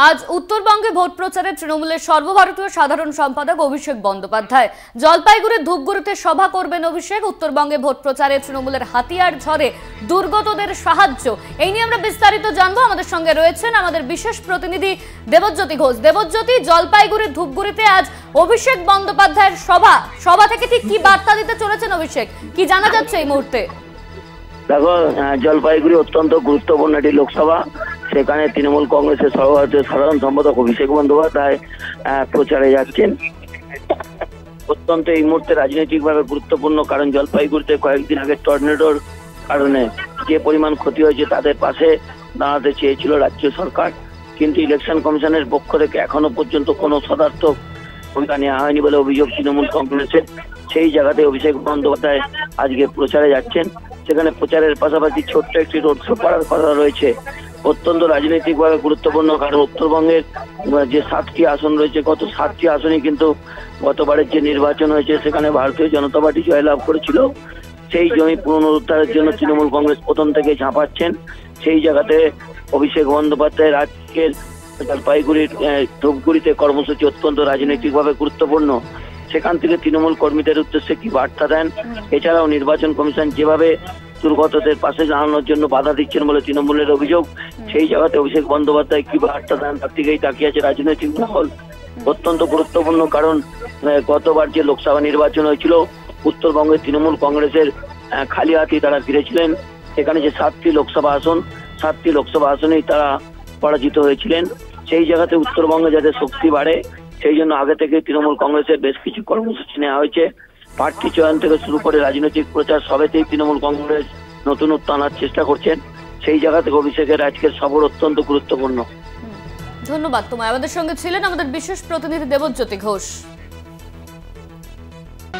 আজ উত্তরবঙ্গে ভোট প্রচারে তৃণমূলের সর্বভারতীয় সাধারণ সম্পাদক অভিষেক বন্দ্যোপাধ্যায় জলপাইগুড়ির ধূপগুড়িতে সভা করবেন। অভিষেক উত্তরবঙ্গে ভোট প্রচারে তৃণমূলের হাতিয়ার ঝড়ে দুর্গতদের সাহায্য, এই নিয়ে আমরা বিস্তারিত জানবো। আমাদের সঙ্গে রয়েছেন আমাদের বিশেষ প্রতিনিধি দেবজ্যোতি ঘোষ। দেবজ্যোতি, জলপাইগুড়ির ধূপগুড়িতে আজ অভিষেক বন্দ্যোপাধ্যায়ের সভা থেকে ঠিক কি বার্তা দিতে চলেছেন অভিষেক, কি জানা যাচ্ছে এই মুহূর্তে? দেখো, জলপাইগুড়ি অত্যন্ত গুরুত্বপূর্ণ একটি লোকসভা। সেখানে তৃণমূল কংগ্রেসের সর্বভারতীয় সাধারণ সম্পাদক অভিষেক বন্দ্যোপাধ্যায় প্রচারে যাচ্ছেন। অত্যন্ত এই মুহূর্তে রাজনৈতিকভাবে গুরুত্বপূর্ণ, কারণ জলপাইগুড়িতে কয়েকদিন আগে টর্নেডোর কারণে যে পরিমাণ ক্ষতি হয়েছে তাদের পাশে দাঁড়াতে চেয়েছিল রাজ্য সরকার, কিন্তু ইলেকশন কমিশনের পক্ষ থেকে এখনো পর্যন্ত কোনো সদার্থক ভূমিকা নেওয়া হয়নি বলে অভিযোগ তৃণমূল কংগ্রেসের। সেই জায়গাতে অভিষেক বন্দ্যোপাধ্যায় আজকে প্রচারে যাচ্ছেন। সেখানে প্রচারের পাশাপাশি ছোট্ট একটি রোড শো করার কথা রয়েছে। অত্যন্ত রাজনৈতিকভাবে গুরুত্বপূর্ণ, কারণ উত্তরবঙ্গের যে 7টি আসন রয়েছে, গত 7টি আসনই কিন্তু গতবারের যে নির্বাচন হয়েছে সেখানে ভারতীয় জনতা পার্টি জয়লাভ করেছিল। সেই জমি পুনরুদ্ধারের জন্য তৃণমূল কংগ্রেস প্রথম থেকে ঝাঁপাচ্ছেন। সেই জায়গাতে অভিষেক বন্দ্যোপাধ্যায়ের আজকের জলপাইগুড়ির ধূপগুড়িতে কর্মসূচি অত্যন্ত রাজনৈতিকভাবে গুরুত্বপূর্ণ। সেখান থেকে তৃণমূল কর্মীদের উদ্দেশ্যে কি বার্তা দেন, এছাড়াও নির্বাচন কমিশন যেভাবে দুর্গতদের পাশে দাঁড়ানোর জন্য বাধা দিচ্ছেন বলে তৃণমূলের অভিযোগ, সেই জায়গাতে অভিষেক বন্দ্যোপাধ্যায় কি বার্তা দেন তার দিকেই তাকিয়ে আছে রাজনৈতিক মহল। অত্যন্ত গুরুত্বপূর্ণ, কারণ গতবার যে লোকসভা নির্বাচন হয়েছিল উত্তরবঙ্গে তৃণমূল কংগ্রেসের খালি হাতি তারা ফিরেছিলেন। সেখানে যে 7টি লোকসভা আসনেই তারা পরাজিত হয়েছিলেন। সেই জায়গাতে উত্তরবঙ্গে যাতে শক্তি বাড়ে সেই জন্য আগে থেকে তৃণমূল কংগ্রেসের বেশ কিছু কর্মসূচি নেওয়া হয়েছে। প্রার্থী চয়ন থেকে শুরু করে রাজনৈতিক প্রচার সবেতেই তৃণমূল কংগ্রেস নতুনত্ব আনার চেষ্টা করছেন। সেই জায়গা থেকে অভিষেকের আজকের সফর অত্যন্ত গুরুত্বপূর্ণ। ধন্যবাদ তোমায়। আমাদের সঙ্গে ছিলেন আমাদের বিশেষ প্রতিনিধি দেবজ্যোতি ঘোষ।